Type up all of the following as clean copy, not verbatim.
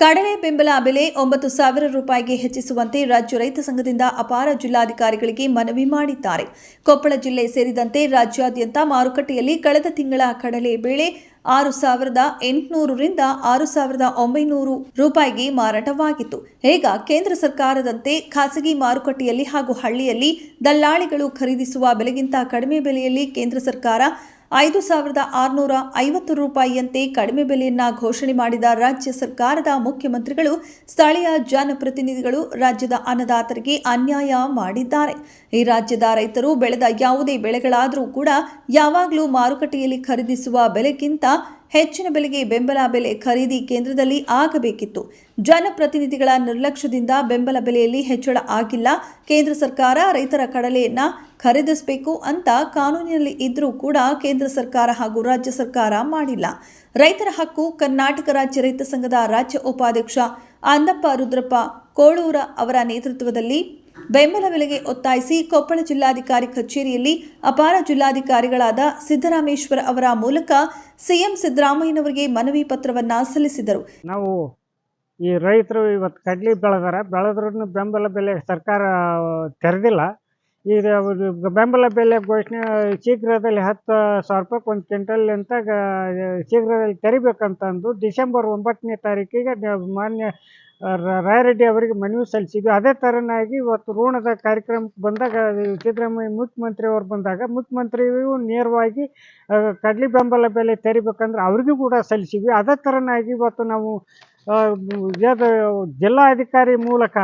ಕಡಲೆ ಬೆಂಬಲ ಬೆಲೆ 9,000 ರೂಪಾಯಿಗೆ ಹೆಚ್ಚಿಸುವಂತೆ ರಾಜ್ಯ ರೈತ ಸಂಘದಿಂದ ಅಪಾರ ಜಿಲ್ಲಾಧಿಕಾರಿಗಳಿಗೆ ಮನವಿ ಮಾಡಿದ್ದಾರೆ. ಕೊಪ್ಪಳ ಜಿಲ್ಲೆ ಸೇರಿದಂತೆ ರಾಜ್ಯಾದ್ಯಂತ ಮಾರುಕಟ್ಟೆಯಲ್ಲಿ ಕಳೆದ ತಿಂಗಳ ಕಡಲೆ ಬೆಳೆ 6,800 ರಿಂದ 6,900 ರೂಪಾಯಿಗೆ ಮಾರಾಟವಾಗಿತ್ತು. ಈಗ ಕೇಂದ್ರ ಸರ್ಕಾರದಂತೆ ಖಾಸಗಿ ಮಾರುಕಟ್ಟೆಯಲ್ಲಿ ಹಾಗೂ ಹಳ್ಳಿಯಲ್ಲಿ ದಲ್ಲಾಳಿಗಳು ಖರೀದಿಸುವ ಬೆಲೆಗಿಂತ ಕಡಿಮೆ ಬೆಲೆಯಲ್ಲಿ ಕೇಂದ್ರ ಸರ್ಕಾರ 5,650 ರೂಪಾಯಿಯಂತೆ ಕಡಿಮೆ ಬೆಲೆಯನ್ನ ಘೋಷಣೆ ಮಾಡಿದ ರಾಜ್ಯ ಸರ್ಕಾರದ ಮುಖ್ಯಮಂತ್ರಿಗಳು ಸ್ಥಳೀಯ ಜನಪ್ರತಿನಿಧಿಗಳು ರಾಜ್ಯದ ಅನ್ನದಾತರಿಗೆ ಅನ್ಯಾಯ ಮಾಡಿದ್ದಾರೆ. ಈ ರಾಜ್ಯದ ರೈತರು ಬೆಳೆದ ಯಾವುದೇ ಬೆಳೆಗಳಾದರೂ ಕೂಡ ಯಾವಾಗಲೂ ಮಾರುಕಟ್ಟೆಯಲ್ಲಿ ಖರೀದಿಸುವ ಬೆಲೆಗಿಂತ ಹೆಚ್ಚಿನ ಬೆಲೆಗೆ ಬೆಂಬಲ ಬೆಲೆ ಖರೀದಿ ಕೇಂದ್ರದಲ್ಲಿ ಆಗಬೇಕಿತ್ತು. ಜನಪ್ರತಿನಿಧಿಗಳ ನಿರ್ಲಕ್ಷ್ಯದಿಂದ ಬೆಂಬಲ ಬೆಲೆಯಲ್ಲಿ ಹೆಚ್ಚಳ ಆಗಿಲ್ಲ. ಕೇಂದ್ರ ಸರ್ಕಾರ ರೈತರ ಕಡಲೆಯನ್ನ ಖರೀದಿಸಬೇಕು ಅಂತ ಕಾನೂನಿನಲ್ಲಿ ಇದ್ರೂ ಕೂಡ ಕೇಂದ್ರ ಸರ್ಕಾರ ಹಾಗೂ ರಾಜ್ಯ ಸರ್ಕಾರ ಮಾಡಿಲ್ಲ. ರೈತರ ಹಕ್ಕು ಕರ್ನಾಟಕ ರಾಜ್ಯ ರೈತ ಸಂಘದ ರಾಜ್ಯ ಉಪಾಧ್ಯಕ್ಷ ಅಂದಪ್ಪ ರುದ್ರಪ್ಪ ಕೋಳೂರ ಅವರ ನೇತೃತ್ವದಲ್ಲಿ ಬೆಂಬಲ ಬೆಲೆಗೆ ಒತ್ತಾಯಿಸಿ ಕೊಪ್ಪಳ ಜಿಲ್ಲಾಧಿಕಾರಿ ಕಚೇರಿಯಲ್ಲಿ ಅಪಾರ ಜಿಲ್ಲಾಧಿಕಾರಿಗಳಾದ ಸಿದ್ದರಾಮೇಶ್ವರ ಅವರ ಮೂಲಕ ಸಿಎಂ ಸಿದ್ದರಾಮಯ್ಯನವರಿಗೆ ಮನವಿ ಪತ್ರವನ್ನ ಸಲ್ಲಿಸಿದರು. ನಾವು ಈ ರೈತರು ಇವತ್ತು ಕಡ್ಲಿ ಬೆಳೆದ್ರೂ ಬೆಂಬಲ ಬೆಲೆ ಸರ್ಕಾರ ತೆರೆದಿಲ್ಲ. ಈಗ ಬೆಂಬಲ ಬೆಲೆ ಘೋಷಣೆ ಶೀಘ್ರದಲ್ಲಿ 10,000 ರೂಪಾಯಿಗೆ ಒಂದು ಕ್ವಿಂಟಲ್ ಅಂತ ಶೀಘ್ರದಲ್ಲಿ ತೆರಿಬೇಕಂತಂದು ಡಿಸೆಂಬರ್ 9ನೇ ತಾರೀಕಿಗೆ ಮಾನ್ಯ ರಾಯರೆಡ್ಡಿ ಅವರಿಗೆ ಮನವಿ ಸಲ್ಲಿಸಿದ್ವಿ. ಅದೇ ಥರನಾಗಿ ಇವತ್ತು ಋಣದ ಕಾರ್ಯಕ್ರಮಕ್ಕೆ ಬಂದಾಗ ಸಿದ್ದರಾಮಯ್ಯ ಮುಖ್ಯಮಂತ್ರಿಯವರು ಬಂದಾಗ ಮುಖ್ಯಮಂತ್ರಿಯು ನೇರವಾಗಿ ಕಡ್ಲಿ ಬೆಂಬಲ ಬೆಲೆ ತೆರಿಬೇಕಂದ್ರೆ ಅವ್ರಿಗೂ ಕೂಡ ಸಲ್ಲಿಸಿದ್ವಿ. ಅದೇ ಥರನಾಗಿ ಇವತ್ತು ನಾವು ಜಿಲ್ಲಾಧಿಕಾರಿ ಮೂಲಕ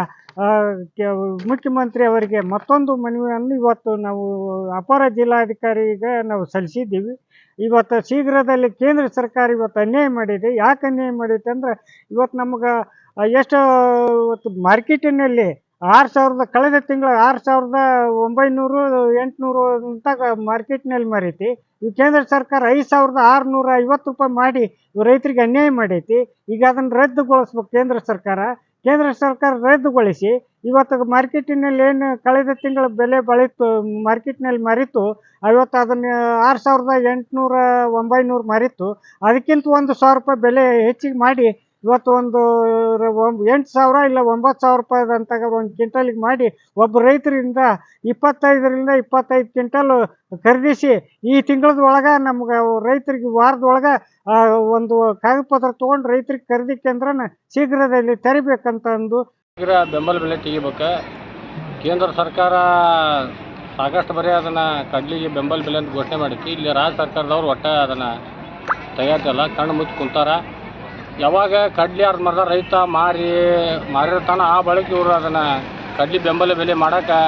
ಮುಖ್ಯಮಂತ್ರಿ ಅವರಿಗೆ ಮತ್ತೊಂದು ಮನವಿಯನ್ನು ಇವತ್ತು ನಾವು ಅಪರ ಜಿಲ್ಲಾಧಿಕಾರಿಗೆ ನಾವು ಸಲ್ಲಿಸಿದ್ದೀವಿ. ಇವತ್ತು ಶೀಘ್ರದಲ್ಲಿ ಕೇಂದ್ರ ಸರ್ಕಾರ ಇವತ್ತು ಅನ್ಯಾಯ ಮಾಡಿದೆ. ಯಾಕೆ ಅನ್ಯಾಯ ಮಾಡಿದೆ ಅಂದರೆ ಇವತ್ತು ನಮ್ಗೆ ಎಷ್ಟು ಇವತ್ತು ಮಾರ್ಕೆಟಿನಲ್ಲಿ 6,000 ಕಳೆದ ತಿಂಗಳು 6,900 800 ಅಂತ ಮಾರ್ಕೆಟ್ನಲ್ಲಿ ಮಾರೈತಿ. ಈ ಕೇಂದ್ರ ಸರ್ಕಾರ 5,650 ರೂಪಾಯಿ ಮಾಡಿ ರೈತರಿಗೆ ಅನ್ಯಾಯ ಮಾಡೈತಿ. ಈಗ ಅದನ್ನು ರದ್ದುಗೊಳಿಸ್ಬೇಕು ಕೇಂದ್ರ ಸರ್ಕಾರ ರದ್ದುಗೊಳಿಸಿ ಇವತ್ತು ಮಾರ್ಕೆಟಿನಲ್ಲಿ ಏನು ಕಳೆದ ತಿಂಗಳ ಬೆಲೆ ಬಳಿತು ಮಾರ್ಕೆಟ್ನಲ್ಲಿ ಮಾರಿತ್ತು ಇವತ್ತು ಅದನ್ನು 6,800 900 ಮಾರಿತ್ತು. ಅದಕ್ಕಿಂತ 1,000 ರೂಪಾಯಿ ಬೆಲೆ ಹೆಚ್ಚಿಗೆ ಮಾಡಿ ಇವತ್ತು ಒಂದು 8,000 ಇಲ್ಲ 9,000 ರೂಪಾಯಿದಂತ ಒಂದು ಕ್ವಿಂಟಲಿಗೆ ಮಾಡಿ ಒಬ್ಬ ರೈತರಿಂದ 25 ಕ್ವಿಂಟಲ್ ಖರೀದಿಸಿ ಈ ತಿಂಗಳದೊಳಗೆ ನಮ್ಗೆ ರೈತರಿಗೆ ವಾರದೊಳಗೆ ಒಂದು ಕಾಗದ ಪತ್ರ ತೊಗೊಂಡು ರೈತರಿಗೆ ಖರೀದಿ ಕೇಂದ್ರನ ಶೀಘ್ರದಲ್ಲಿ ತೆರಿಬೇಕಂತ ಅಂದು ಶೀಘ್ರ ಬೆಂಬಲ ಬೆಲೆ ತೆಗಿಬೇಕು. ಕೇಂದ್ರ ಸರ್ಕಾರ ಸಾಕಷ್ಟು ಬರೀ ಅದನ್ನು ಕಡ್ಲಿಗೆ ಬೆಂಬಲ ಬೆಲೆ ಅಂತ ಘೋಷಣೆ ಮಾಡೈತಿ. ಇಲ್ಲಿ ರಾಜ್ಯ ಸರ್ಕಾರದವ್ರು ಒಟ್ಟು ಅದನ್ನು ತೆಗಿಯೋದಿಲ್ಲ, ಕಣ್ಣು ಮುಚ್ಚಿ ಕುಂತಾರ. ಯಾವಾಗ ಕಡ್ಲಿ ಅರ್ಧ ಮರ್ದ ರೈತ ಮಾರಿರ್ತಾನ ಆ ಬಳಿಕ ಇವರು ಅದನ್ನು ಕಡ್ಲಿ ಬೆಂಬಲ ಬೆಲೆ ಮಾಡೋಕೆ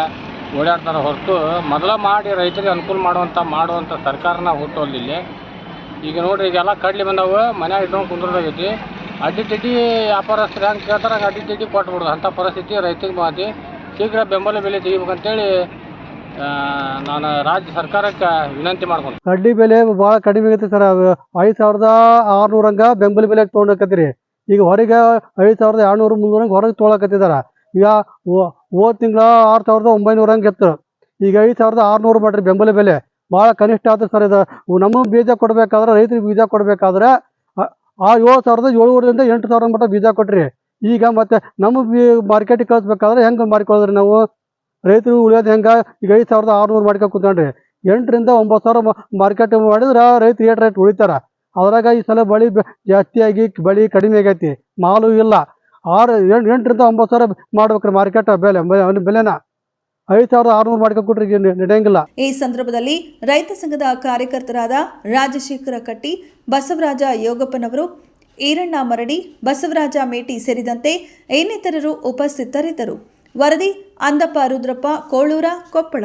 ಓಡಾಡ್ತಾರೆ ಹೊರತು ಮೊದಲ ಮಾಡಿ ರೈತರಿಗೆ ಅನುಕೂಲ ಮಾಡುವಂಥ ಸರ್ಕಾರನ ಹುಟ್ಟೋದಿಲ್ಲ. ಈಗ ನೋಡಿರಿ, ಈಗೆಲ್ಲ ಕಡ್ಲಿ ಬಂದವು ಮನ್ಯಾಗ ಇಟ್ಕೊಂಡು ಕುಂದ್ರದಾಗೈತಿ. ಅಡ್ಡಿ ವ್ಯಾಪಾರಸ್ಥರು ಹೆಂಗೆ ಕೇಳ್ತಾರೆ ಹಂಗೆ ಅಡ್ಡಿ ಕೊಟ್ಬಿಡೋದು ಅಂಥ ಪರಿಸ್ಥಿತಿ ರೈತರಿಗೆ ಮಾತಿ. ಶೀಘ್ರ ಬೆಂಬಲ ಬೆಲೆ ತೆಗಿಬೇಕಂತೇಳಿ ನಾನು ರಾಜ್ಯ ಸರ್ಕಾರಕ್ಕೆ ವಿನಂತಿ ಮಾಡ್ಕೊಂಡು. ಕಡ್ಲಿ ಬೆಲೆ ಭಾಳ ಕಡಿಮೆ ಆಗೈತೆ ಸರ್. 5,600 ಹಂಗ ಬೆಂಬಲ ಬೆಲೆ ತೊಗೊಂಡಕತ್ತೀರಿ. ಈಗ ಹೊರಗೆ 5,200 300 ಹೊರಗೆ ತೊಗೊಳಕತ್ತಿದಾರ. ಈಗ ಹೋದ ತಿಂಗಳ 6,900 ಹಂಗೆ ಇತ್ತು. ಈಗ 5,600 ಮಾಡ್ರಿ ಬೆಂಬಲ ಬೆಲೆ. ಭಾಳ ಕನಿಷ್ಠ ಆಯ್ತು ಸರ್. ಇದು ನಮಗೆ ಬೀಜ ಕೊಡಬೇಕಾದ್ರೆ ರೈತರಿಗೆ ಬೀಜ ಕೊಡಬೇಕಾದ್ರೆ 7,700 8,000 ಮಟ್ಟ ಬೀಜ ಕೊಟ್ರಿ. ಈಗ ಮತ್ತೆ ನಮ್ಮ ಮಾರ್ಕೆಟಿಗೆ ಕಳಿಸ್ಬೇಕಾದ್ರೆ ಹೆಂಗೆ ಮಾರ್ಕೊಳ್ಳೋದ್ರಿ ನಾವು? ರೈತರು ಉಳಿಯೋದು ಹೆಂಗೆ? ಈಗ 5,600 ಮಾಡ್ಕೊಂಡು ಕೂತ್ಕೊಂಡ್ರಿ 8,000 ರಿಂದ 9,000 ಮಾರ್ಕೆಟ್ ಮಾಡಿದ್ರೆ ರೈತರು ರೇಟ್ ಉಳಿತಾರ. ಅದ್ರಾಗ ಈ ಸಲ ಬಳಿ ಜಾಸ್ತಿಯಾಗಿ ಬಳಿ ಕಡಿಮೆ ಆಗೈತಿ, ಮಾಲು ಇಲ್ಲ. 8,000 ರಿಂದ 9,000 ಮಾಡ್ಬೇಕ್ರಿ ಮಾರ್ಕೆಟ್ ಬೆಲೆನ. 5,600 ಮಾಡ್ಕೊಂಡು ಕೊಟ್ರಿ ನಡೆಯಂಗಿಲ್ಲ. ಈ ಸಂದರ್ಭದಲ್ಲಿ ರೈತ ಸಂಘದ ಕಾರ್ಯಕರ್ತರಾದ ರಾಜಶೇಖರ ಕಟ್ಟಿ, ಬಸವರಾಜ ಯೋಗಪ್ಪನವರು, ಈರಣ್ಣ ಮರಡಿ, ಬಸವರಾಜ ಮೇಟಿ ಸೇರಿದಂತೆ ಇನ್ನಿತರರು ಉಪಸ್ಥಿತರಿದ್ದರು. ವರದಿ ಅಂದಪ್ಪ ರುದ್ರಪ್ಪ ಕೋಳೂರ, ಕೊಪ್ಪಳ.